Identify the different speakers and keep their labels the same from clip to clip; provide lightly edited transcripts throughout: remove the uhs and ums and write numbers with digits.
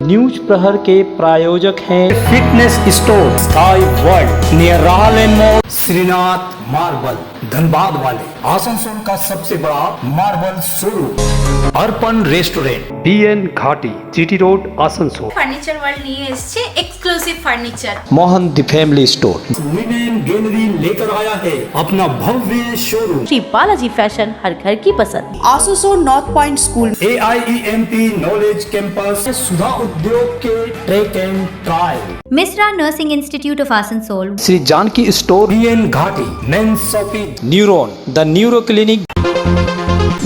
Speaker 1: News प्रहर के प्रायोजक हैं fitness store sky world near राहलेन मोड़, श्रीनाथ मार्बल धनबाद वाले, आसनसोल का सबसे बड़ा marble showroom, Arpan restaurant, BN घाटी, GT road, Asansol.
Speaker 2: Furniture world নিয়ে এসেছে exclusive furniture.
Speaker 1: Mohan the family store women gallery लेकर आया है अपना भव्य शोरूम।
Speaker 3: श्री बालाजी फैशन, हर घर की पसंद।
Speaker 4: Asansol north point school,
Speaker 1: AIEMP knowledge campus, Sudha Udyog के track and trial,
Speaker 5: Mishra nursing institute of Asansol,
Speaker 1: Shri Janki store, BN Ghati, men's shopping, neuron the neuro clinic.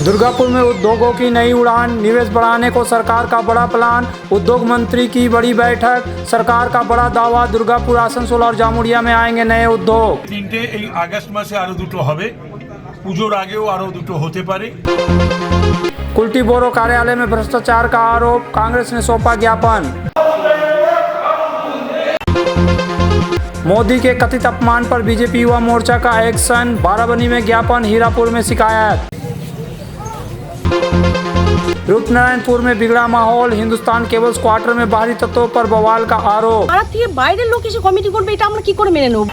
Speaker 1: Durgapur में उद्योगों की नई उड़ान, निवेश बढ़ाने को सरकार का बड़ा प्लान, उद्योग मंत्री की बड़ी बैठक, सरकार का बड़ा दावा, दुर्गापुर, आसनसोल और जामुड़िया में आएंगे नए उद्योग।
Speaker 6: তিনটে এই আগস্ট মাসে আরো দুটো হবে, পুজোর আগেও আরো দুটো হতে পারে।
Speaker 1: कुल्टी बोरो कार्यालय में भ्रष्टाचार का आरोप, कांग्रेस ने सौंपा ज्ञापन। मोदी के कथित अपमान पर बीजेपी युवा मोर्चा का एक्शन, बाराबनी में ज्ञापन, हीरापुर में शिकायत। रूपनारायणपुर में बिगड़ा माहौल, हिंदुस्तान केबल्स क्वार्टर में बाहरी तत्वों पर बवाल का आरोप।
Speaker 4: ভারত থেকে বাইরের লোক এসে কমিটি করবে, এটা আমরা কি করে মেনে নেব?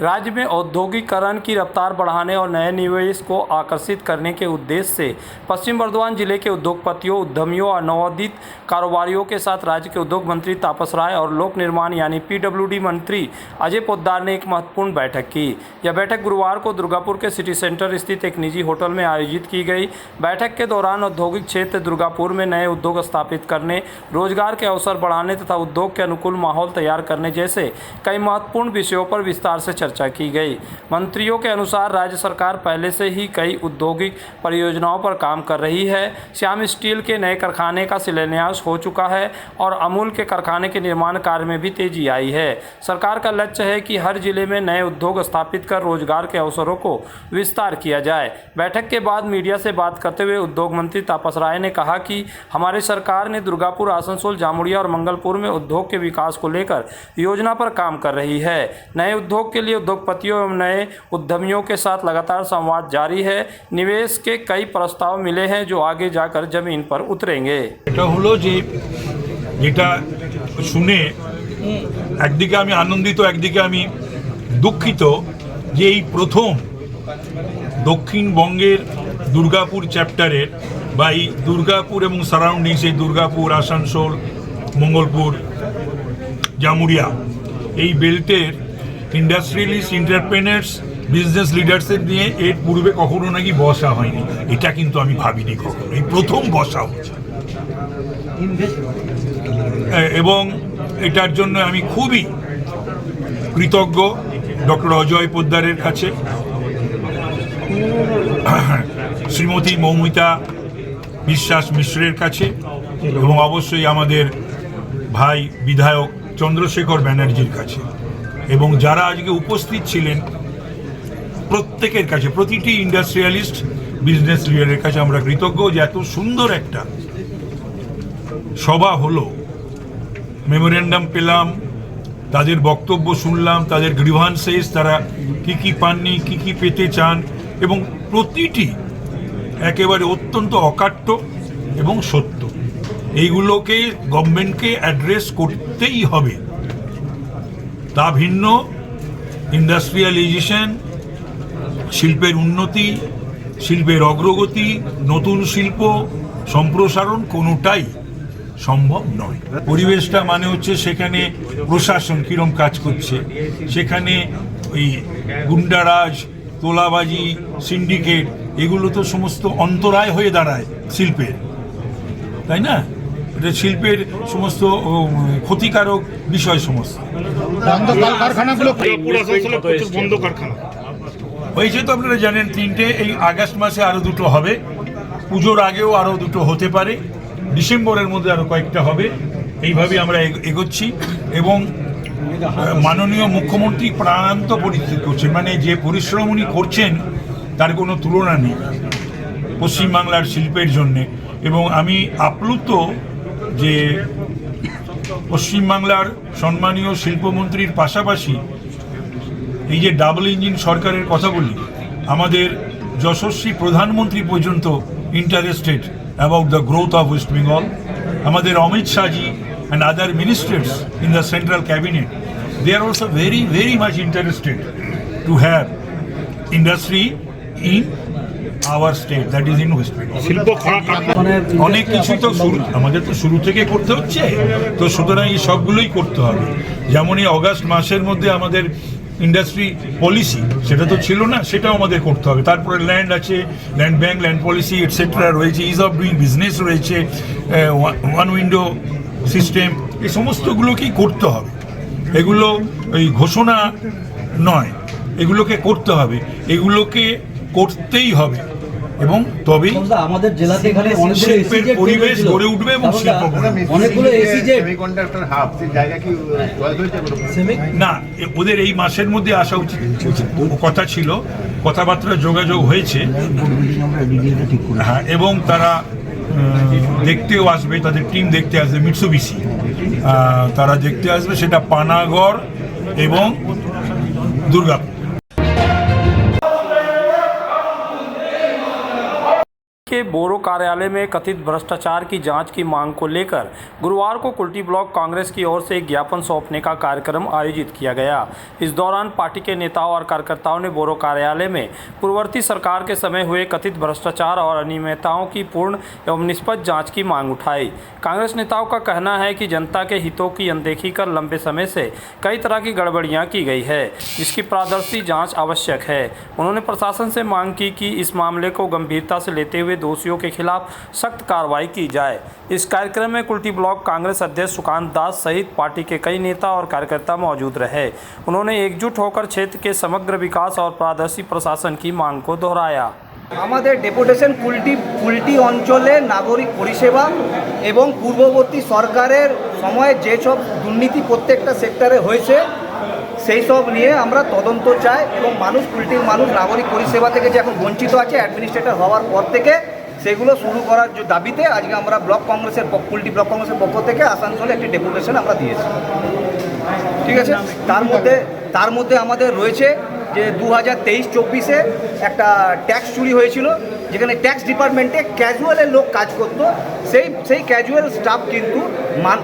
Speaker 1: राज्य में औद्योगिकरण की रफ्तार बढ़ाने और नए निवेश को आकर्षित करने के उद्देश्य से पश्चिम बर्धमान जिले के उद्योगपतियों, उद्यमियों और नवोदित कारोबारियों के साथ राज्य के उद्योग मंत्री तापस राय और लोक निर्माण यानी PWD मंत्री अजय पोद्दार ने एक महत्वपूर्ण बैठक की। यह बैठक गुरुवार को दुर्गापुर के सिटी सेंटर स्थित एक निजी होटल में आयोजित की गई। बैठक के दौरान औद्योगिक क्षेत्र दुर्गापुर में नए उद्योग स्थापित करने, रोजगार के अवसर बढ़ाने तथा उद्योग के अनुकूल माहौल तैयार करने जैसे कई महत्वपूर्ण विषयों पर विस्तार से चर्चा की गई। मंत्रियों के अनुसार राज्य सरकार पहले से ही कई औद्योगिक परियोजनाओं पर काम कर रही है। श्याम स्टील के नए कारखाने का शिलान्यास हो चुका है और अमूल के कारखाने के निर्माण कार्य में भी तेजी आई है। सरकार का लक्ष्य है कि हर जिले में नए उद्योग स्थापित कर रोजगार के अवसरों को विस्तार किया जाए। बैठक के बाद मीडिया से बात करते हुए उद्योग मंत्री तापस राय ने कहा कि हमारी सरकार ने दुर्गापुर, आसनसोल, जामुड़िया और मंगलपुर में उद्योग के विकास को लेकर योजना पर काम कर रही है। नए उद्योग के लिए उद्योगपतियों एवं नए उद्यमियों के साथ लगातार संवाद जारी है। निवेश के कई प्रस्ताव मिले हैं जो आगे जाकर जमीन पर उतरेंगे।
Speaker 6: এটা হলো যে যেটা শুনে একদিকে আমি আনন্দিত, একদিকে আমি দুঃখিত যে এই প্রথম দক্ষিণবঙ্গের দুর্গাপুর চ্যাপ্টারের বা এই দুর্গাপুর এবং সারাউন্ডিংস, এই দুর্গাপুর, আসানসোল, মঙ্গলপুর, জামুরিয়া এই বেল্টের ইন্ডাস্ট্রিয়ালিস্ট, এন্টারপ্রেনার্স, বিজনেস লিডার্সের নিয়ে এর পূর্বে কখনো নাকি বসা হয়নি। এটা কিন্তু আমি ভাবিনি কখনো, এই প্রথম বসা হচ্ছে। এবং এটার জন্য আমি খুবই কৃতজ্ঞ ডক্টর অজয় পোদ্দারের কাছে, শ্রীমতী মৌমিতা বিশ্বাস মিশ্রের কাছে এবং অবশ্যই আমাদের ভাই বিধায়ক চন্দ্রশেখর ব্যানার্জির কাছে এবং যারা আজকে উপস্থিত ছিলেন প্রত্যেকের কাছে, প্রতিটি ইন্ডাস্ট্রিয়ালিস্ট, বিজনেস লিডারের কাছে আমরা কৃতজ্ঞ যে এত সুন্দর একটা সভা হলো। মেমোরেন্ডাম পেলাম, তাদের বক্তব্য শুনলাম, তাদের গ্রিভান্সেস, তারা কি পাননি, কি পেতে চান এবং প্রতিটি একেবারে অত্যন্ত অকাট্য এবং সত্য। এইগুলোকে গভর্নমেন্টকে অ্যাড্রেস করতেই হবে। তা ভিন্ন ইন্ডাস্ট্রিয়ালাইজেশন, শিল্পের উন্নতি, শিল্পের অগ্রগতি, নতুন শিল্প সম্প্রসারণ কোনোটাই সম্ভব নয়। পরিবেশটা মানে হচ্ছে সেখানে প্রশাসন কীরকম কাজ করছে, সেখানে ওই গুন্ডারাজ, তোলাবাজি, সিন্ডিকেট, এগুলো তো সমস্ত অন্তরায় হয়ে দাঁড়ায় শিল্পের, তাই না? এটা শিল্পের সমস্ত ক্ষতিকারক বিষয় সমস্ত। হয়েছে তো আপনারা জানেন, তিনটে এই আগস্ট মাসে আরো দুটো হবে, পুজোর আগেও আরো দুটো হতে পারে, ডিসেম্বরের মধ্যে আরো কয়েকটা হবে। এইভাবে আমরা এগোচ্ছি এবং মাননীয় মুখ্যমন্ত্রী প্রাণান্ত পরিস্থিতি করছেন, মানে যে পরিশ্রম উনি করছেন তার কোনো তুলনা নেই পশ্চিমবাংলার শিল্পের জন্যে। এবং আমি আপ্লুত যে পশ্চিমবাংলার সম্মানীয় শিল্পমন্ত্রীর পাশাপাশি এই যে ডাবল ইঞ্জিন সরকারের কথা বলি, আমাদের যশস্বী প্রধানমন্ত্রী পর্যন্ত interested about the growth of West Bengal. Amader Amit Shah ji and other ministers in the central cabinet, they are also very, very much interested to have industry in our state, that is in West Bengal. অনেক কিছুই তো আমাদের তো শুরু থেকে করতে হচ্ছে, তো সুতরাং এই সবগুলোই করতে হবে। যেমন এই অগাস্ট মাসের মধ্যে আমাদের ইন্ডাস্ট্রি পলিসি সেটা তো ছিল না, সেটাও আমাদের করতে হবে। তারপরে ল্যান্ড আছে, land bank, land policy etcetera রয়েছে, ইজ অফ ডুইং বিজনেস রয়েছে, ওয়ান উইন্ডো সিস্টেম, এই সমস্তগুলোকেই করতে হবে। এগুলো ওই ঘোষণা নয়, এগুলোকে করতে হবে, এগুলোকে করতেই হবে, এবং তবেই
Speaker 7: আমাদের জেলাতে এখানে
Speaker 6: শিল্পের পরিবেশ গড়ে উঠবে এবং শিল্প
Speaker 7: অনেকগুলো এসিজেড
Speaker 8: সেমিকন্ডাক্টর হাব সেই জায়গা কি চয়েস হয়েছে
Speaker 6: না, ওদের এই মাসের মধ্যে আসা উচিত কথা ছিল, কথাবার্তা যোগাযোগ হয়েছে, হ্যাঁ, এবং তারা দেখতেও আসবে, তাদের টিম দেখতে আসবে, মিৎসুবিশি তারা দেখতে আসবে, সেটা পানাগড় এবং দুর্গাপুর।
Speaker 1: के बोरो कार्यालय में कथित भ्रष्टाचार की जांच की मांग को लेकर गुरुवार को कुल्टी ब्लॉक कांग्रेस की ओर से एक ज्ञापन सौंपने का कार्यक्रम आयोजित किया गया। इस दौरान पार्टी के नेताओं और कार्यकर्ताओं ने बोरो कार्यालय में पूर्ववर्ती सरकार के समय हुए कथित भ्रष्टाचार और अनियमितताओं की पूर्ण एवं निष्पक्ष जांच की मांग उठाई। कांग्रेस नेताओं का कहना है कि जनता के हितों की अनदेखी कर लंबे समय से कई तरह की गड़बड़ियां की गई है, जिसकी पारदर्शी जांच आवश्यक है। उन्होंने प्रशासन से मांग की कि इस मामले को गंभीरता से लेते हुए दोषियों के खिलाफ सख्त कार्रवाई की जाए। इस कार्यक्रम में कुल्टी ब्लॉक कांग्रेस अध्यक्ष सुकांत दास सहित पार्टी के कई नेता और कार्यकर्ता मौजूद रहे। उन्होंने एकजुट होकर क्षेत्र के समग्र विकास और पारदर्शी प्रशासन की मांग को दोहराया।
Speaker 9: আমাদের ডেপুটেশন কুলটি অঞ্চলে নাগরিক পরিষেবা এবং পূর্ববর্তী সরকারের সময়ে যেসব দুর্নীতি প্রত্যেকটা সেক্টরে হয়েছে সেই সব নিয়ে আমরা তদন্ত চাই, এবং কুলটির মানুষ নাগরিক পরিষেবা থেকে যে এখন বঞ্চিত আছে অ্যাডমিনিস্ট্রেটর হওয়ার পর থেকে, সেগুলো শুরু করার যে দাবিতে আজকে আমরা কুলটি ব্লক কংগ্রেসের পক্ষ থেকে আসানসোলে একটি ডেপুটেশন আমরা দিয়েছি। ঠিক আছে, তার মধ্যে আমাদের রয়েছে যে 2023-24 একটা ট্যাক্স চুরি হয়েছিল, যেখানে ট্যাক্স ডিপার্টমেন্টে ক্যাজুয়ালের লোক কাজ করত। সেই ক্যাজুয়াল স্টাফ কিন্তু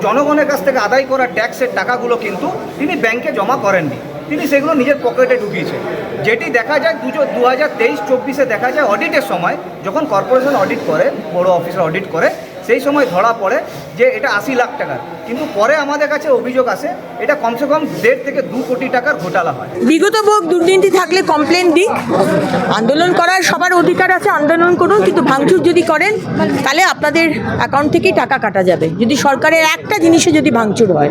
Speaker 9: জনগণের কাছ থেকে আদায় করা ট্যাক্সের টাকাগুলো কিন্তু তিনি ব্যাংকে জমা করেননি, তিনি সেগুলো নিজের পকেটে ঢুকিয়েছেন। যেটি দেখা যায় 2023-24 দেখা যায় অডিটের সময়, যখন কর্পোরেশন অডিট করে, বড় অফিসার অডিট করে, সেই সময় ধরা পড়ে যে এটা 80 লাখ টাকার, কিন্তু পরে আমাদের কাছে অভিযোগ আসে এটা কমসে কম 1.5 থেকে 2 কোটি টাকার ঘোটালা হয়।
Speaker 4: বিগত ভোগ দুর্নীতি থাকলে কমপ্লেন দিক, আন্দোলন করার সবার অধিকার আছে, আন্দোলন করুন, কিন্তু ভাঙচুর যদি করেন তাহলে আপনাদের অ্যাকাউন্ট থেকেই টাকা কাটা যাবে। যদি সরকারের একটা জিনিসে যদি ভাঙচুর হয়,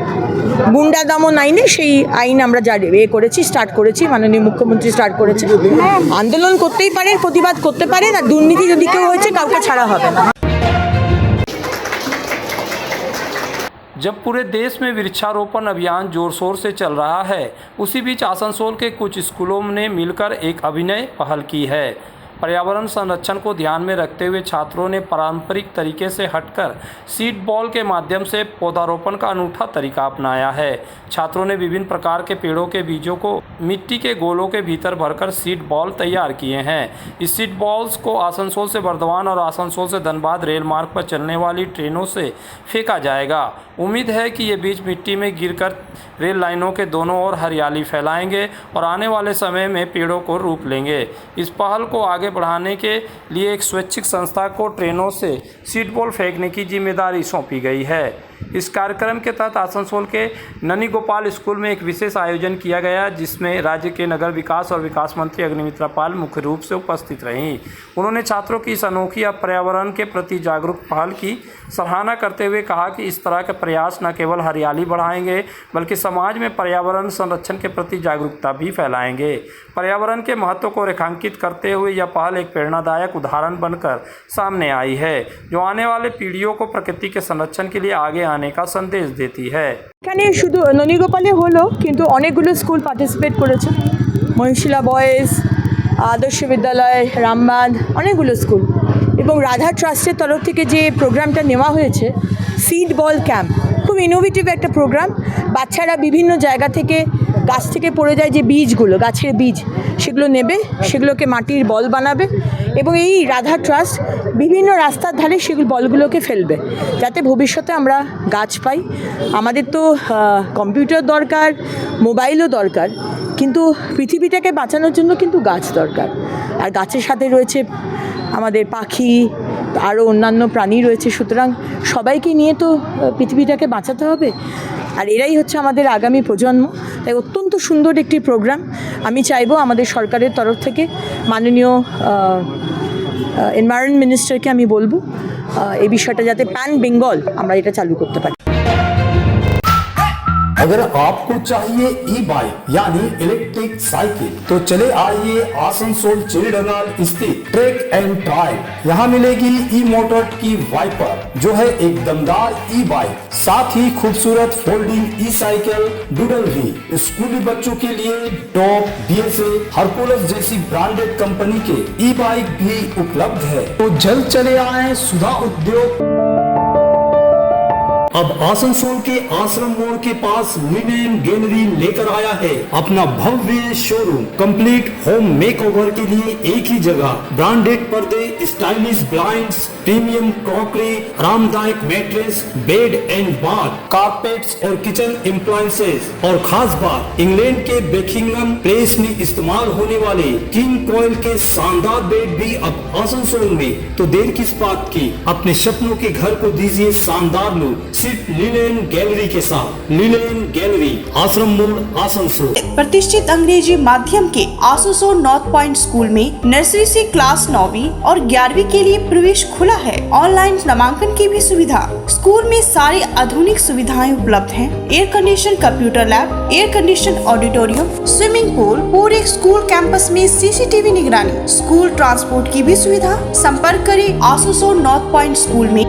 Speaker 4: গুন্ডা দমন আইনে, সেই আইন আমরা স্টার্ট করেছি, মাননীয় মুখ্যমন্ত্রী স্টার্ট করেছে। আন্দোলন করতেই পারেন, প্রতিবাদ করতে পারেন, আর দুর্নীতি যদি কেউ হয়েছে কাউকে ছাড়া হবে না।
Speaker 1: जब पूरे देश में वृक्षारोपण अभियान जोर शोर से चल रहा है, उसी बीच आसनसोल के कुछ स्कूलों ने मिलकर एक अभिनव पहल की है। पर्यावरण संरक्षण को ध्यान में रखते हुए छात्रों ने पारंपरिक तरीके से हटकर सीड बॉल के माध्यम से पौधारोपण का अनूठा तरीका अपनाया है। छात्रों ने विभिन्न प्रकार के पेड़ों के बीजों को मिट्टी के गोलों के भीतर भरकर सीड बॉल तैयार किए हैं। इस सीड बॉल्स को आसनसोल से बर्दवान और आसनसोल से धनबाद रेल मार्ग पर चलने वाली ट्रेनों से फेंका जाएगा। उम्मीद है कि ये बीज मिट्टी में गिरकर रेल लाइनों के दोनों ओर हरियाली फैलाएंगे और आने वाले समय में पेड़ों को रूप लेंगे। इस पहल को आगे बढ़ाने के लिए एक स्वैच्छिक संस्था को ट्रेनों से सीड बॉल फेंकने की जिम्मेदारी सौंपी गई है। इस कार्यक्रम के तहत आसनसोल के ननी गोपाल स्कूल में एक विशेष आयोजन किया गया, जिसमें राज्य के नगर विकास और विकास मंत्री अग्निमित्रा पाल मुख्य रूप से उपस्थित रहीं। उन्होंने छात्रों की इस अनोखी पर्यावरण के प्रति जागरूक पहल की सराहना करते हुए कहा कि इस तरह के प्रयास न केवल हरियाली बढ़ाएंगे, बल्कि समाज में पर्यावरण संरक्षण के प्रति जागरूकता भी फैलाएंगे। पर्यावरण के महत्व को रेखांकित करते हुए यह पहल एक प्रेरणादायक उदाहरण बनकर सामने आई है, जो आने वाले पीढ़ियों को प्रकृति के संरक्षण के लिए आगे आने का संदेश देती है।
Speaker 4: এখানে শুধু ননীগোপালে হলো, কিন্তু অনেকগুলো স্কুল পার্টিসিপেট করেছে, মহিশিলা বয়েজ, আদর্শ বিদ্যালয়, রামবাঁধ, অনেকগুলো স্কুল, এবং রাধা ট্রাস্টের তরফ থেকে যে প্রোগ্রামটা নেওয়া হয়েছে সিড বল ক্যাম্প, খুব ইনোভেটিভ একটা প্রোগ্রাম। বাচ্চারা বিভিন্ন জায়গা থেকে গাছ থেকে পড়ে যায় যে বীজগুলো, গাছের বীজ, সেগুলো নেবে, সেগুলোকে মাটির বল বানাবে এবং এই রাধা ট্রাস্ট বিভিন্ন রাস্তার ধারে সেগুলো বলগুলোকে ফেলবে যাতে ভবিষ্যতে আমরা গাছ পাই। আমাদের তো কম্পিউটার দরকার, মোবাইলও দরকার, কিন্তু পৃথিবীটাকে বাঁচানোর জন্য কিন্তু গাছ দরকার। আর গাছের সাথে রয়েছে আমাদের পাখি, আরও অন্যান্য প্রাণী রয়েছে, সুতরাং সবাইকে নিয়ে তো পৃথিবীটাকে বাঁচাতে হবে। আর এরাই হচ্ছে আমাদের আগামী প্রজন্ম। তাই অত্যন্ত সুন্দর একটি প্রোগ্রাম। আমি চাইবো আমাদের সরকারের তরফ থেকে মাননীয় এনভায়রনমেন্ট মিনিস্টারকে আমি বলবো এই বিষয়টা যাতে প্যান বেঙ্গল আমরা এটা চালু করতে পারি।
Speaker 10: अगर आपको चाहिए ई बाइक यानी इलेक्ट्रिक साइकिल तो चले आइए आसनसोल चिड़डनाल स्थित ट्रैक एंड ड्राइव। यहाँ मिलेगी ई मोटर की वाइपर जो है एक दमदार ई बाइक, साथ ही खूबसूरत फोल्डिंग ई साइकिल डूडल भी। स्कूली बच्चों के लिए टॉप, BSA, हरकुलस जैसी ब्रांडेड कंपनी के ई बाइक भी उपलब्ध है। तो जल्द चले आए सुधा उद्योग। अब आसनसोल के आश्रम मोड़ के पास लिनेन गैलरी लेकर आया है अपना भव्य शोरूम। कंप्लीट होम मेकओवर के लिए एक ही जगह, ब्रांडेड पर्दे, स्टाइलिश ब्लाइंड्स, प्रीमियम क्रॉकरी, आरामदायक mattress, bed and bath, carpets और किचन एप्लायंसेस। और खास बात, इंग्लैंड के बेकिंगम प्लेस में इस्तेमाल होने वाले किंग कॉइल के शानदार बेड भी अब आसनसोल में। तो देर किस बात की, अपने सपनों के घर को दीजिए शानदार लुक सिर्फ लिनेन गैलरी के साथ। लिनेन गैलरी, आश्रम मोड़, आसनसोल।
Speaker 11: प्रतिष्ठित अंग्रेजी माध्यम के आसनसोल नॉर्थ पॉइंट स्कूल में नर्सरी से क्लास 9वीं और 11वीं के लिए प्रवेश खुला है। ऑनलाइन नामांकन की भी सुविधा। स्कूल में सारी आधुनिक सुविधाएं उपलब्ध हैं। Air condition computer lab, air condition auditorium, swimming pool, पूरे स्कूल कैंपस में CCTV निगरानी, स्कूल ट्रांसपोर्ट की भी सुविधा। संपर्क करें आसनसोल नॉर्थ पॉइंट स्कूल में।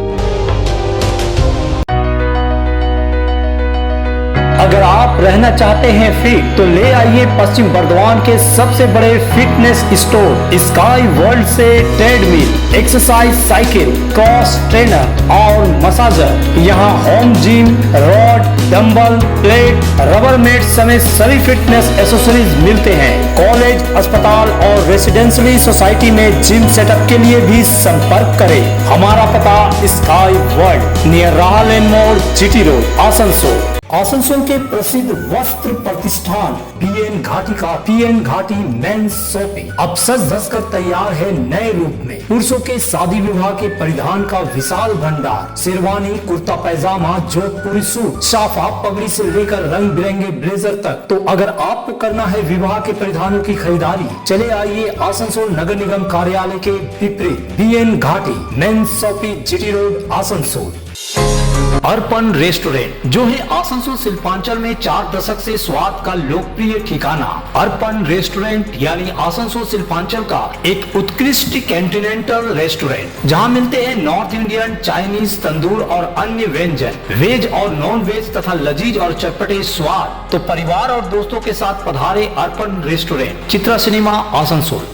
Speaker 10: अगर आप रहना चाहते हैं फिट तो ले आइए पश्चिम बर्धमान के सबसे बड़े फिटनेस स्टोर स्काई वर्ल्ड से treadmill, exercise cycle, cross trainer और मसाजर। यहाँ home gym, rod, dumbbell, plate, rubber mat समेत सभी फिटनेस एसेसरीज मिलते हैं। कॉलेज, अस्पताल और रेसिडेंशियली सोसाइटी में जिम सेटअप के लिए भी संपर्क करें। हमारा पता स्काई वर्ल्ड, नियर राहलेन मोड़, GT रोड, आसनसोल। आसनसोल के प्रसिद्ध वस्त्र प्रतिष्ठान PN घाटी का PN घाटी मेंस शॉपिंग अब सज धज कर तैयार है नए रूप में। पुरुषों के शादी विवाह के परिधान का विशाल भंडार, शेरवानी, कुर्ता पैजामा, जोधपुरी सूट, साफा, पगड़ी से लेकर रंग बिरंगे ब्लेजर तक। तो अगर आपको करना है विवाह के परिधानों की खरीदारी, चले आइए आसनसोल नगर निगम कार्यालय के विपरीत PN घाटी men's shopping, GT road, Asansol. Arpan restaurant जो है आसनसोल शिल्पांचल में 4 दशक से स्वाद का लोकप्रिय ठिकाना। अर्पण रेस्टोरेंट यानी आसनसोल शिल्पांचल का एक उत्कृष्ट कॉन्टिनेंटल रेस्टोरेंट जहां मिलते हैं नॉर्थ इंडियन, चाइनीज, तंदूर और अन्य व्यंजन, वेज और नॉन वेज तथा लजीज और चटपटे स्वाद। तो परिवार और दोस्तों के साथ पधारे अर्पण रेस्टोरेंट, चित्रा सिनेमा, आसनसोल।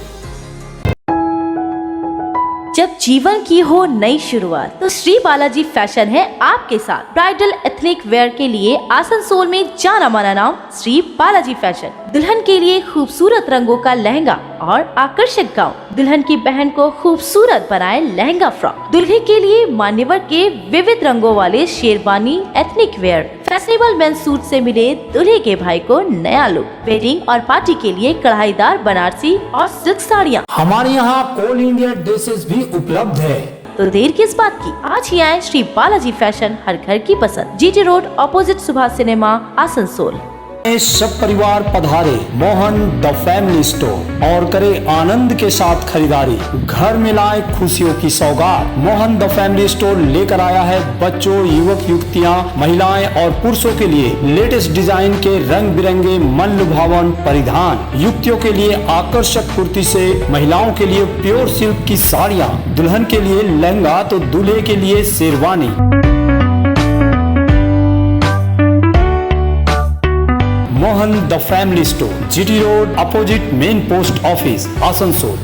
Speaker 3: जब जीवन की हो नई शुरुआत तो श्री बालाजी फैशन है आपके साथ। ब्राइडल एथनिक वेयर के लिए आसनसोल में जाना माना नाम श्री बालाजी फैशन। दुल्हन के लिए खूबसूरत रंगों का लहंगा और आकर्षक गाउन, दुल्हन की बहन को खूबसूरत बनाए लहंगा फ्रॉक, दुल्हे के लिए मान्यवर के विविध रंगों वाले sherwani, ethnic wear, fashionable men's suit से मिले दूल्हे के भाई को नया लुक, वेडिंग और पार्टी के लिए कढ़ाईदार बनारसी और सिल्क साड़ियाँ।
Speaker 10: हमारे यहाँ ऑल इंडिया ड्रेसेस भी उपलब्ध है।
Speaker 3: तो देर किस बात की, आज ही आए श्री बालाजी फैशन, हर घर की पसंद, GT road, opposite Subhash cinema, Asansol.
Speaker 10: सब परिवार पधारे मोहन द फैमिली स्टोर और करे आनंद के साथ खरीदारी, घर में लाए खुशियों की सौगात। मोहन द फैमिली स्टोर लेकर आया है बच्चों, युवक युवतियां, महिलाएं और पुरुषों के लिए लेटेस्ट डिजाइन के रंग बिरंगे मन लुभावन परिधान, युवतियों के लिए आकर्षक कुर्ती से महिलाओं के लिए प्योर सिल्क की साड़ियाँ, दुल्हन के लिए लहंगा तो दूल्हे के लिए sherwani. Mohan the family store, GT road, opposite main post office, Asansol.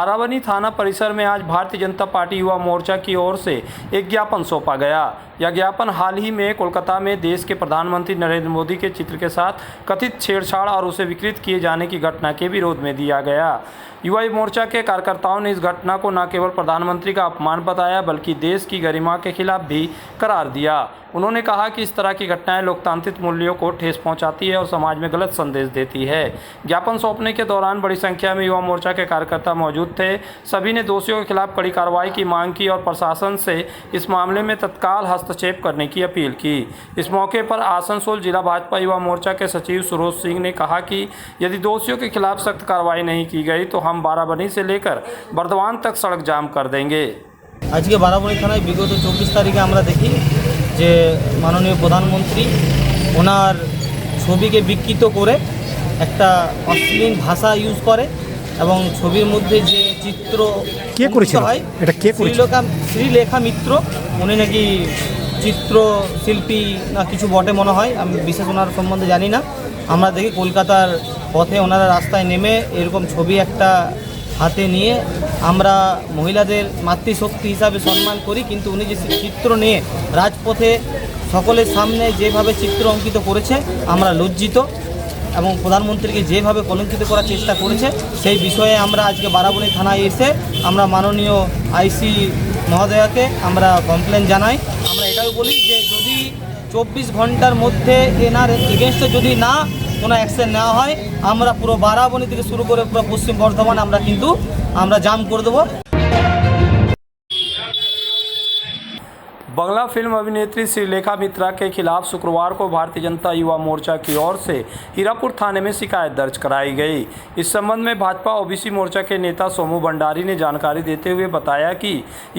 Speaker 1: Barabani थाना परिसर में आज भारतीय जनता पार्टी युवा मोर्चा की ओर से एक ज्ञापन सौंपा गया। यह ज्ञापन हाल ही में कोलकाता में देश के प्रधानमंत्री नरेंद्र मोदी के चित्र के साथ कथित छेड़छाड़ और उसे विकृत किए जाने की घटना के विरोध में दिया गया। युवा मोर्चा के कार्यकर्ताओं ने इस घटना को न केवल प्रधानमंत्री का अपमान बताया बल्कि देश की गरिमा के खिलाफ भी करार दिया। उन्होंने कहा कि इस तरह की घटनाएं लोकतांत्रिक मूल्यों को ठेस पहुंचाती है और समाज में गलत संदेश देती है। ज्ञापन सौंपने के दौरान बड़ी संख्या में युवा मोर्चा के कार्यकर्ता मौजूद थे। सभी ने दोषियों के खिलाफ कड़ी कार्रवाई की मांग की और प्रशासन से इस मामले में तत्काल हस्तक्षेप करने की अपील की। इस मौके पर आसनसोल जिला भाजपा युवा मोर्चा के सचिव सुरोज सिंह ने कहा कि यदि दोषियों के खिलाफ सख्त कार्रवाई नहीं की गई तो हम बाराबनी से लेकर बर्दवान तक सड़क जाम कर देंगे।
Speaker 9: आज के बाराबनी थानाয় বিগত 24 তারিখে আমরা দেখি যে মাননীয় প্রধানমন্ত্রী ওনার ছবিকে বিকৃত করে একটা অশ্লীল ভাষা ইউজ করে এবং ছবির মধ্যে যে চিত্র
Speaker 10: কে করেছিল এটা কে করেছিল
Speaker 9: শ্রীলেখা মিত্র উনি নাকি চিত্রশিল্পী না কিছু বটে মনে হয় আমি বিশেষ ওনার সম্বন্ধে জানি না আমরা দেখি কলকাতার পথে ওনারা রাস্তায় নেমে এরকম ছবি একটা হাতে নিয়ে আমরা মহিলাদের মাতৃশক্তি হিসাবে সম্মান করি কিন্তু উনি যে চিত্র নিয়ে রাজপথে সকলের সামনে যেভাবে চিত্র অঙ্কিত করেছে আমরা লজ্জিত এবং প্রধানমন্ত্রীকে যেভাবে কলঙ্কিত করার চেষ্টা করেছে সেই বিষয়ে আমরা আজকে বারাবনী থানায় এসে আমরা মাননীয় আইসি মহোদয়াকে আমরা কমপ্লেন জানাই। আমরা এটাও বলি যে যদি 24 ঘন্টার মধ্যে এনার এগেনস্টে যদি না কোনো অ্যাকশন নেওয়া হয় আমরা পুরো বারাবনী থেকে শুরু করে পুরো পশ্চিম বর্ধমান আমরা জাম করে দেবো।
Speaker 1: बंगला फिल्म अभिनेत्री श्रीलेखा मित्रा के खिलाफ शुक्रवार को भारतीय जनता युवा मोर्चा की ओर से हीरापुर थाने में शिकायत दर्ज कराई गई। इस संबंध में भाजपा ओबीसी मोर्चा के नेता सोमू भंडारी ने जानकारी देते हुए बताया कि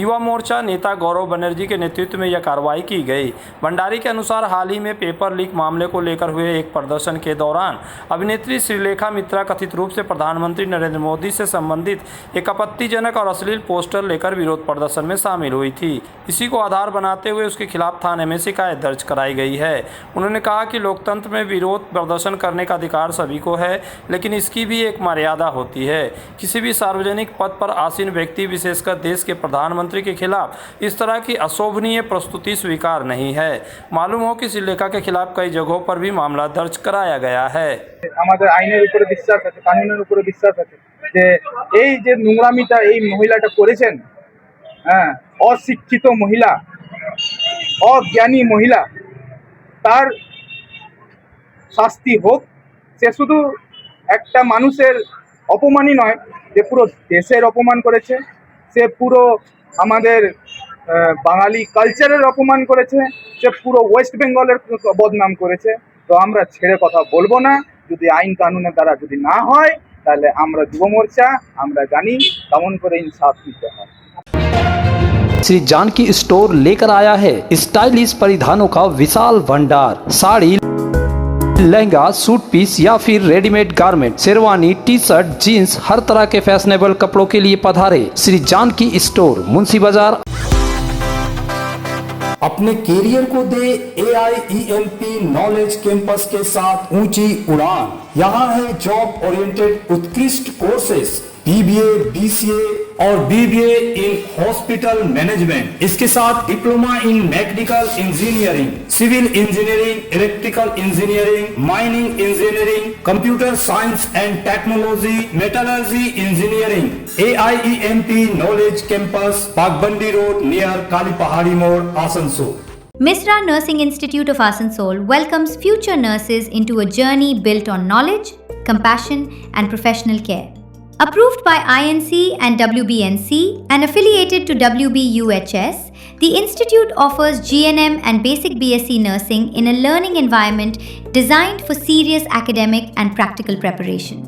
Speaker 1: युवा मोर्चा नेता गौरव बनर्जी के नेतृत्व में यह कार्रवाई की गई। भंडारी के अनुसार हाल ही में पेपर लीक मामले को लेकर हुए एक प्रदर्शन के दौरान अभिनेत्री श्रीलेखा मित्रा कथित रूप से प्रधानमंत्री नरेंद्र मोदी से संबंधित एक आपत्तिजनक और अश्लील पोस्टर लेकर विरोध प्रदर्शन में शामिल हुई थी। इसी को आधार बनाते हुए उसके खिलाफ थाने में शिकायत दर्ज कराई गई है। उन्होंने कहा कि लोकतंत्र में विरोध प्रदर्शन करने का अधिकार सभी को है लेकिन इसकी भी एक मर्यादा होती है। किसी भी सार्वजनिक पद पर आसीन व्यक्ति विशेषकर देश के प्रधानमंत्री के खिलाफ इस तरह की अशोभनीय प्रस्तुति स्वीकार नहीं है। मालूम हो कि श्रीलेखा के खिलाफ कई जगहों पर भी मामला दर्ज कराया गया है।
Speaker 9: আমাদের আইনের উপরে বিশ্বাস আছে কানুনের উপরে বিশ্বাস আছে যে এই যে নোংরামিটা এই মহিলাটা করেছেন হ্যাঁ অশিক্ষিত মহিলা অজ্ঞানী মহিলা তার শাস্তি হোক। সে শুধু একটা মানুষের অপমানই নয় যে পুরো দেশের অপমান করেছে সে পুরো আমাদের বাঙালি কালচারের অপমান করেছে সে পুরো ওয়েস্ট বেঙ্গলের বদনাম করেছে। তো আমরা ছেড়ে কথা বলবো না যদি আইন কানুনের দ্বারা যদি না হয় তাহলে আমরা যুব মোর্চা আমরা জানি কেমন করে ইনসাফ দিতে হয়।
Speaker 10: श्री जानकी स्टोर लेकर आया है स्टाइलिश परिधानों का विशाल भंडार। साड़ी, लहंगा, सूट पीस या फिर readymade garment, sherwani, T shirt, jeans, हर तरह के फैशनेबल कपड़ों के लिए पधारे श्री जानकी स्टोर, मुंशी बाजार। अपने कैरियर को दे AIEMP नॉलेज कैंपस के साथ ऊंची उड़ान। यहाँ है जॉब ओरिएंटेड उत्कृष्ट कोर्सेज BBA, BCA और BBA इन हॉस्पिटल मैनेजमेंट। इसके साथ diploma in mechanical engineering, civil engineering, electrical engineering, mining engineering, computer science and technology, metallurgy engineering. AIEMP knowledge campus, Pakbandi road near Kali Pahari मोड़, Asansol.
Speaker 5: Misra Nursing Institute of Asansol welcomes future nurses into a journey built on knowledge, compassion, and professional care. Approved by INC and WBNC and affiliated to WBUHS, the institute offers GNM and basic BSc nursing in a learning environment designed for serious academic and practical preparation.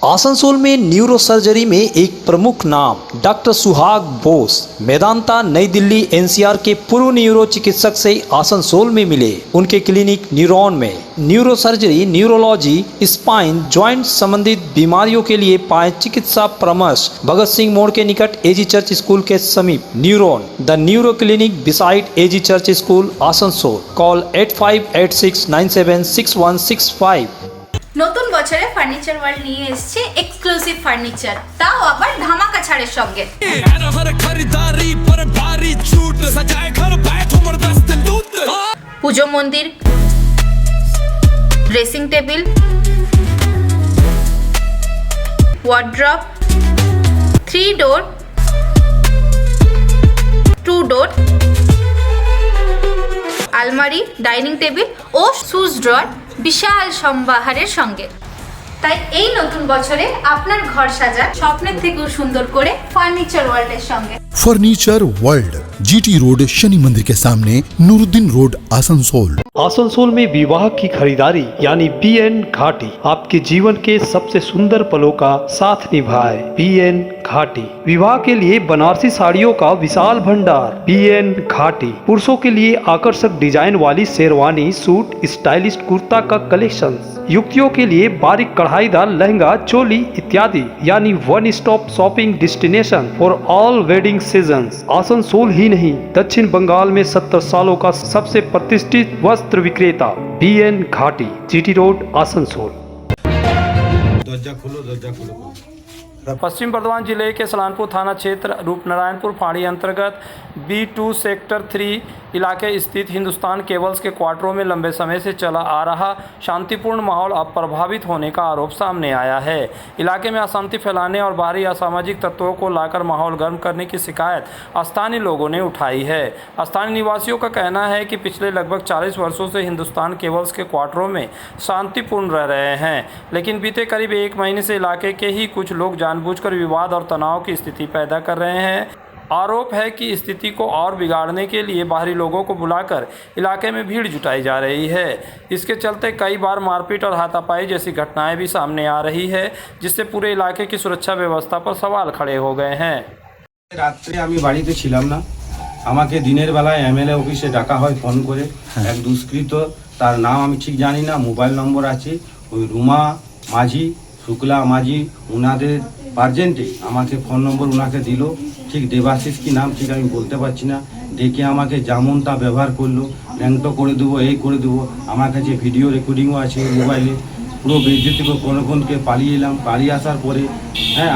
Speaker 10: Asansol में neuro surgery में एक प्रमुख नाम doctor सुहाग बोस मेदांता नई Delhi NCR के पूर्व neuro चिकित्सक से आसनसोल में मिले। उनके क्लिनिक न्यूरॉन में neuro surgery, neurology, spine, joint संबंधित बीमारियों के लिए पाए चिकित्सा परामर्श। भगत सिंह मोड़ के निकट एजी चर्च स्कूल के समीप neuron the neuro clinic beside AG church school Asansol. Call 8586976165।
Speaker 2: নতুন বছরে ফার্নিচার ওয়ার্ল্ড নিয়ে এসেছে এক্সক্লুসিভ ফার্নিচার, তাও আবার ধামাকা ছাড়ের সঙ্গে। পুজো মন্দির, ড্রেসিং টেবিল, ওয়ার্ড্রপ, 3 ডোর, 2 ডোর, আলমারি, ডাইনিং টেবিল ও শুজ ড্রয়ার বিশাল সম্ভারের সঙ্গে। তাই এই নতুন বছরে আপনার ঘর সাজান স্বপ্নের থেকেও সুন্দর করে ফার্নিচার ওয়ার্ল্ডের সঙ্গে।
Speaker 12: Furniture world, GT road, Shani मंदिर के सामने, नूरुद्दीन रोड, आसनसोल।
Speaker 10: आसनसोल में विवाह की खरीदारी यानी बीएन घाटी आपके जीवन के सबसे सुंदर पलों का साथ निभाए। बीएन घाटी विवाह के लिए बनारसी साड़ियों का विशाल भंडार। बीएन घाटी पुरुषों के लिए आकर्षक डिजाइन वाली शेरवानी, सूट, स्टाइलिश कुर्ता का कलेक्शन, युवतियों के लिए बारीक कढ़ाईदार लहंगा, चोली इत्यादि, यानी one stop shopping destination for all wedding seasons. Asansol ही नहीं, दक्षिण बंगाल में 70 सालों का सबसे प्रतिष्ठित वस्त्र विक्रेता बीएन घाटी, जीटी रोड, आसनसोल।
Speaker 1: पश्चिम बर्धमान जिले के सलानपुर थाना क्षेत्र रूपनारायणपुर फाड़ी अंतर्गत B2 सेक्टर 3 इलाके स्थित हिंदुस्तान केबल्स के क्वार्टरों में लंबे समय से चला आ रहा शांतिपूर्ण माहौल अब प्रभावित होने का आरोप सामने आया है। इलाके में अशांति फैलाने और बाहरी असामाजिक तत्वों को लाकर माहौल गर्म करने की शिकायत स्थानीय लोगों ने उठाई है। स्थानीय निवासियों का कहना है कि पिछले लगभग 40 वर्षों से हिंदुस्तान केबल्स के क्वार्टरों में शांतिपूर्ण रह रहे हैं, लेकिन बीते करीब 1 महीने से इलाके के ही कुछ लोग जानबूझकर विवाद और तनाव की स्थिति पैदा कर रहे हैं। आरोप है कि स्थिति को और बिगाड़ने के लिए बाहरी लोगों को बुलाकर इलाके में भीड़ जुटाई जा रही है। इसके चलते कई बार मारपीट और हाथापाई जैसी घटनाएं भी सामने आ रही है, जिससे पूरे इलाके की सुरक्षा व्यवस्था पर सवाल खड़े हो गए हैं।
Speaker 13: রাত্রে আমি বাড়িতে ছিলাম না, আমাকে দিনের বেলায় এমএলএ অফিসে ডাকা হয় ফোন করে। এক দুষ্কৃত, তার নাম আমি ঠিক জানি না, মোবাইল নম্বর আছে, ওই রুমা মাঝি, শুক্লা মাঝি, ওনাদের পার্জেন্টে আমাকে ফোন নম্বর ওনাকে দিল। ঠিক দেবাশিস কি নাম ঠিক আমি বলতে পারছি না। ডেকে আমাকে যেমন তা ব্যবহার করলো, ল্যাংটো করে দেবো, এই করে দেবো। আমার কাছে ভিডিও রেকর্ডিংও আছে মোবাইলে। পুরো বেজ্জতি করে কোনোক্ষণকে পালিয়ে এলাম। পালিয়ে আসার পরে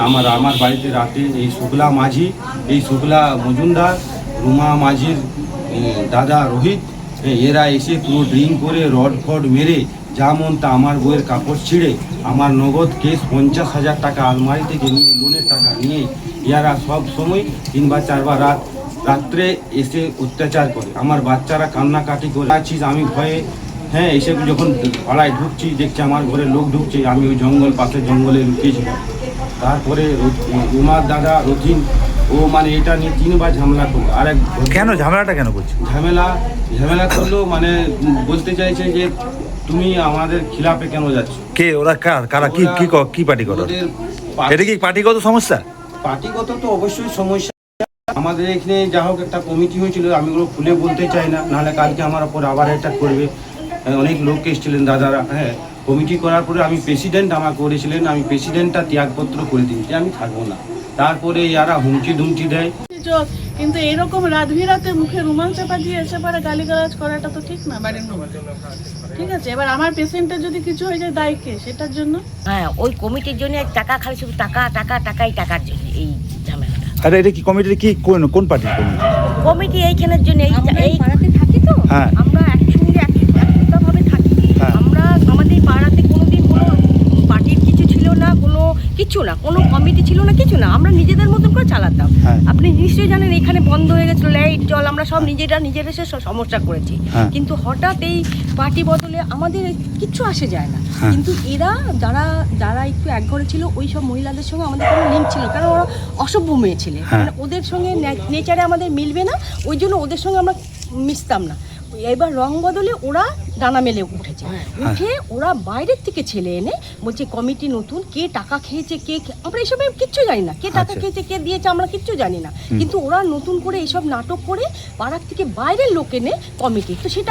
Speaker 13: আমার বাড়িতে রাতে এই শুক্লা মাঝি, এই শুক্লা মজুমদার, রুমা মাঝির দাদা রোহিত, এরা এসে পুরো ড্রিঙ্ক করে রড ফড মেরে যেমন তা আমার বইয়ের কাপড় ছিঁড়ে আমার নগদ কেস 50,000 টাকা আলমারি থেকে নিয়ে লোনের টাকা নিয়ে ইয়ারা সব সময় 3 বা 4 বার রাত্রে এসে অত্যাচার করে। আমার বাচ্চারা কান্নাকাটি করে আছিস, আমি ভয়ে এসে যখন পাড়ায় ঢুকছি দেখছি আমার ঘরে লোক ঢুকছে, আমি ওই পাশের জঙ্গলে লুকিয়েছিলাম। তারপরে উমার দাদা রথিন ও মানে এটা নিয়ে 3 বার ঝামেলা করলো। আর কেন ঝামেলাটা কেন করছে? ঝামেলা করলো মানে বলতে চাইছে যে তুমি আমাদের খিলাফে কেন যাচ্ছ।
Speaker 14: কে ওরা? কারা? কি পার্টি করে? এটা কি পার্টিগত সমস্যা?
Speaker 13: পার্টিগত তো অবশ্যই সমস্যা। আমাদের এখানে যা হোক একটা কমিটি হয়েছিল, আমি ওগুলো খুলে বলতে চাই না, নাহলে কালকে আমার ওপর আবার অ্যাটাক করবে। অনেক লোক এসেছিলেন দাদারা। কমিটি করার পরে আমি প্রেসিডেন্ট আমাকে করেছিলেন, আমি প্রেসিডেন্টটা ত্যাগপত্র করে দিয়েছি, আমি থাকবো না। তারপরে ইয়ারা হুমকি ধুমকি দেয়।
Speaker 11: কিন্তু এরকম রাত বিরাতে মুখে রুমাল চাপা দিয়ে এসে পরে গালিগালাজ করাটা তো ঠিক না বাড়ির মধ্যে। ঠিক আছে, এবার আমার পেশেন্টের যদি কিছু হয়ে যায় দায়ী কে সেটার জন্য?
Speaker 4: ওই কমিটির জন্য টাকা খালি শুধু টাকার জন্য এই ঝামেলাটা।
Speaker 14: আরে এটা কি কমিটি? কি কোন পার্টির
Speaker 4: কমিটি? এইখানের জন্য এই পাড়াতে থাকি তো আমরা একসঙ্গে একভাবে থাকি। আমরা আমাদের পাড়াতে কোনোদিন কোনো পার্টির কিছু ছিল না, কিছু না, কোনো কমিটি ছিল না, কিছু না। আমরা নিজেদের মতন করে চালাতাম। আপনি নিশ্চয়ই জানেন এখানে বন্ধ হয়ে গেছিল লাইট জল, আমরা সব নিজেরা এসে সমস্যা করেছি। কিন্তু হঠাৎ এই পার্টি বদলে আমাদের কিচ্ছু আসে যায় না। কিন্তু এরা যারা একটু একঘরে ছিল ওই সব মহিলাদের সঙ্গে আমাদের কোনো লিঙ্ক ছিল, কারণ ওরা অসভ্য মেয়ে ছিলেন। মানে ওদের সঙ্গে নেচারে আমাদের মিলবে না, ওই জন্য ওদের সঙ্গে আমরা মিশতাম না। এবার রং বদলে ওরা
Speaker 15: ডানা মেলে উঠেছে। উঠে ওরা বাইরের থেকে ছেলে এনে বলছে কমিটি নতুন, কে টাকা খেয়েছে, আমরা এসবে কিচ্ছু জানি না, কে টাকা খেয়েছে, কে দিয়েছে, আমরা কিচ্ছু জানি না। কিন্তু ওরা নতুন করে এসব নাটক করে পাড়ার থেকে বাইরের লোক এনে কমিটি, তো সেটা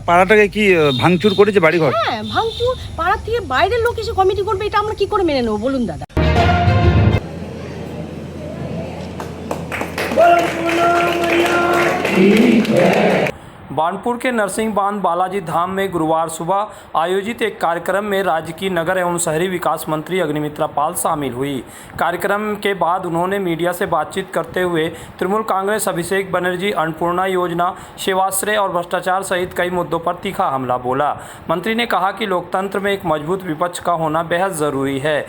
Speaker 14: পাড়াটাকে কি ভাঙচুর করেছে বাড়িঘর?
Speaker 15: হ্যাঁ, ভাঙচুর, পাড়ার থেকে বাইরের লোক এসে কমিটি করবে, এটা আমরা কি করে মেনে নেবো বলুন দাদা?
Speaker 1: बानपुर के नरसिंह बांध बालाजी धाम में गुरुवार सुबह आयोजित एक कार्यक्रम में राज्य की नगर एवं शहरी विकास मंत्री अग्निमित्रा पाल शामिल हुई। कार्यक्रम के बाद उन्होंने मीडिया से बातचीत करते हुए तृणमूल कांग्रेस अभिषेक बनर्जी अन्नपूर्णा योजना, सेवाश्रय और भ्रष्टाचार सहित कई मुद्दों पर तीखा हमला बोला। मंत्री ने कहा कि लोकतंत्र में एक मजबूत विपक्ष का होना बेहद ज़रूरी है।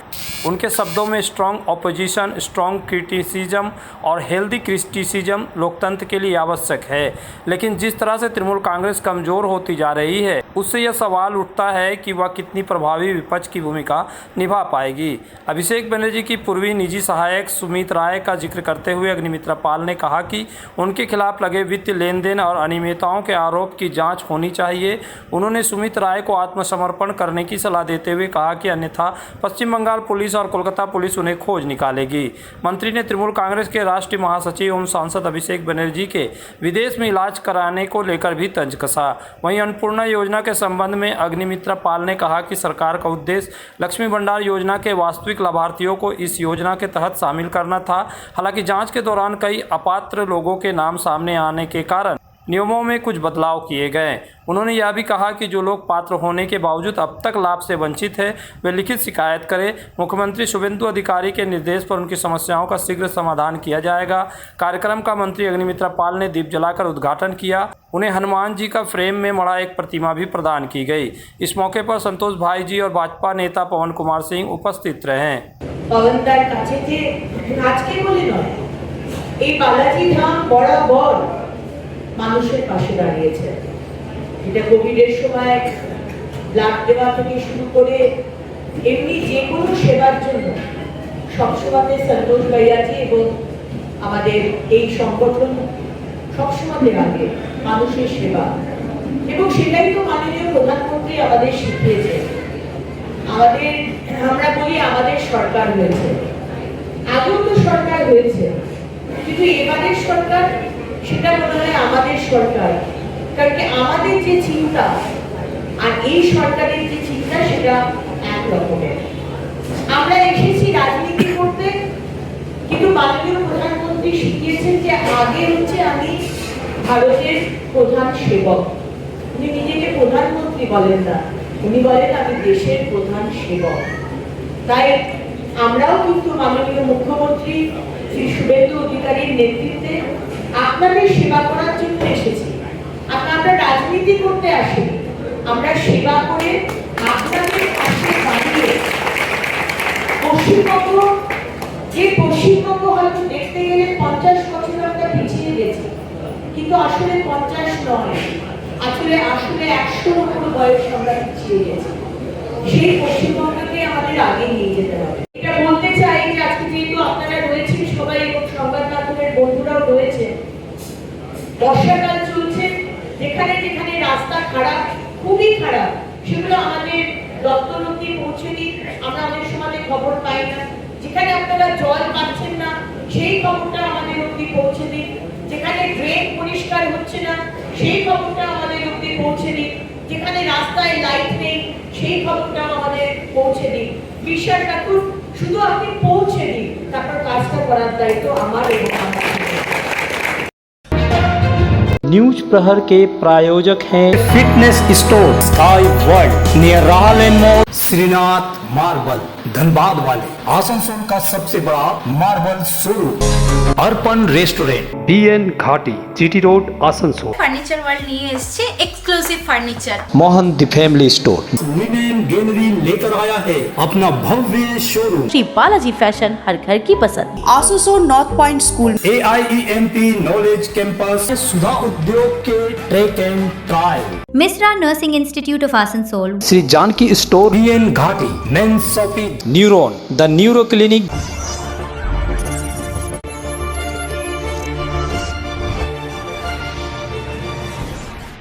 Speaker 1: उनके शब्दों में स्ट्रॉन्ग ऑपोजिशन, स्ट्रॉन्ग क्रिटिसिज्म और हेल्दी क्रिटिसिज्म लोकतंत्र के लिए आवश्यक है। लेकिन जिस तरह से तृणमूल कांग्रेस कमजोर होती जा रही है, उससे यह सवाल उठता है कि वह कितनी प्रभावी विपक्ष की भूमिका निभा पाएगी। अभिषेक बनर्जी की पूर्वी निजी सहायक सुमित राय का जिक्र करते हुए अग्निमित्रा पाल ने कहा कि उनके खिलाफ लगे वित्तीय लेन देन और अनियमितताओं के आरोप की जांच होनी चाहिए। उन्होंने सुमित राय को आत्मसमर्पण करने की सलाह देते हुए कहा कि अन्यथा पश्चिम बंगाल पुलिस और कोलकाता पुलिस उन्हें खोज निकालेगी। मंत्री ने तृणमूल कांग्रेस के राष्ट्रीय महासचिव एवं सांसद अभिषेक बनर्जी के विदेश में इलाज कराने को लेकर भी तंज कसा। वहीं अन्नपूर्णा योजना के संबंध में अग्निमित्रा पाल ने कहा कि सरकार का उद्देश्य लक्ष्मी भंडार योजना के वास्तविक लाभार्थियों को इस योजना के तहत शामिल करना था। हालांकि जांच के दौरान कई अपात्र लोगों के नाम सामने आने के कारण नियमों में कुछ बदलाव किए गए। उन्होंने यह भी कहा कि जो लोग पात्र होने के बावजूद अब तक लाभ से वंचित है, वे लिखित शिकायत करें। मुख्यमंत्री शुभेंदु अधिकारी के निर्देश पर उनकी समस्याओं का शीघ्र समाधान किया जाएगा। कार्यक्रम का मंत्री अग्निमित्रा पाल ने दीप जलाकर उद्घाटन किया। उन्हें हनुमान जी का फ्रेम में मढ़ा एक प्रतिमा भी प्रदान की गई। इस मौके पर संतोष भाई जी और भाजपा नेता पवन कुमार सिंह उपस्थित रहे।
Speaker 4: মানুষের পাশে দাঁড়িয়েছে। এটা কোভিডের সময় ব্লাড দেওয়া থেকে শুরু করে এমনি যে কোনো সেবার জন্য সবসময় সন্তোষ ভাইয়াজি এবং আমাদের এই সংগঠন সবসময় আগে মানুষের সেবা, এবং সেটাই তো মাননীয় প্রধানমন্ত্রী আমাদের শিখিয়েছে। আমরা বলি আমাদের সরকার হয়েছে, আগেও তো সরকার হয়েছে, কিন্তু এবারের সরকার সেটা মনে হয় আমাদের সরকার। কারণ আমাদের যে চিন্তা আর এই সরকারের যে চিন্তা সেটা এক রকমের। আমরা এসেছি রাজনীতি করতে, কিন্তু মাননীয় প্রধানমন্ত্রী শিখিয়েছেন যে আগে হচ্ছে আমি ভারতের প্রধান সেবক। উনি নিজেকে প্রধানমন্ত্রী বলেন না, উনি বলেন আমি দেশের প্রধান সেবক। তাই আমরাও কিন্তু মাননীয় মুখ্যমন্ত্রী শ্রী শুভেন্দু অধিকারীর নেতৃত্বে আপনাদের সেবা করার জন্য এসেছি। আমরা রাজনীতি করতে আসিনি, আমরা সেবা করে আপনাদের পাশে দাঁড়িয়ে পশ্চিমবঙ্গ, যে পশ্চিমবঙ্গ হয়তো দেখতে গেলে 50 বছর আমরা পিছিয়ে গেছি, কিন্তু আসলে 50 নয়, আসলে 100 বছর বয়স আমরা পিছিয়ে গেছি। সেই পশ্চিমবঙ্গকে আমাদের আগে নিয়ে যেতে হবে। এটা বলতে চাই যে আজকে যেহেতু আপনারা রয়েছেন সবাই এবং সংবাদ মাধ্যমের বন্ধুরাও রয়েছে, বর্ষাকাল চলছে, যেখানে যেখানে রাস্তা খারাপ, খুবই খারাপ, সেগুলো আমাদের দপ্তর অবধি পৌঁছে দিন। আমরা অনেক সময় খবর পাই না। যেখানে আপনারা জল পাচ্ছেন না সেই খবরটা আমাদের অবধি পৌঁছে দিন। যেখানে ড্রেন পরিষ্কার হচ্ছে না সেই খবরটা আমাদের অবধি পৌঁছে দিন। যেখানে রাস্তায় লাইট নেই সেই খবরটা আমাদের পৌঁছে দিন। বিশ্বাস রাখুন, শুধু আপনি পৌঁছে দিন, তারপর কাজটা করার দায়িত্ব আমার এবং আমার।
Speaker 10: न्यूज प्रहर के प्रायोजक हैं fitness store sky world near राहल and mall, Shrinath marble Dhanbad वाले, आसनसोल का सबसे बड़ा marble showroom, Arpan restaurant, BN घाटी, GT road Asansol.
Speaker 2: Furniture world নিয়ে এসেছে exclusive furniture.
Speaker 10: Mohan the family store women gallery लेकर आया है अपना भव्य शोरूम।
Speaker 3: श्री बालाजी फैशन, हर घर की पसंद।
Speaker 11: Asansol north point school,
Speaker 10: AIEMP knowledge campus, Sudha Udyog के track and trial,
Speaker 5: Misra Nursing Institute of Asansol,
Speaker 10: Shri Janki store, BN Ghati, men's shopping, neuron the neuro clinic,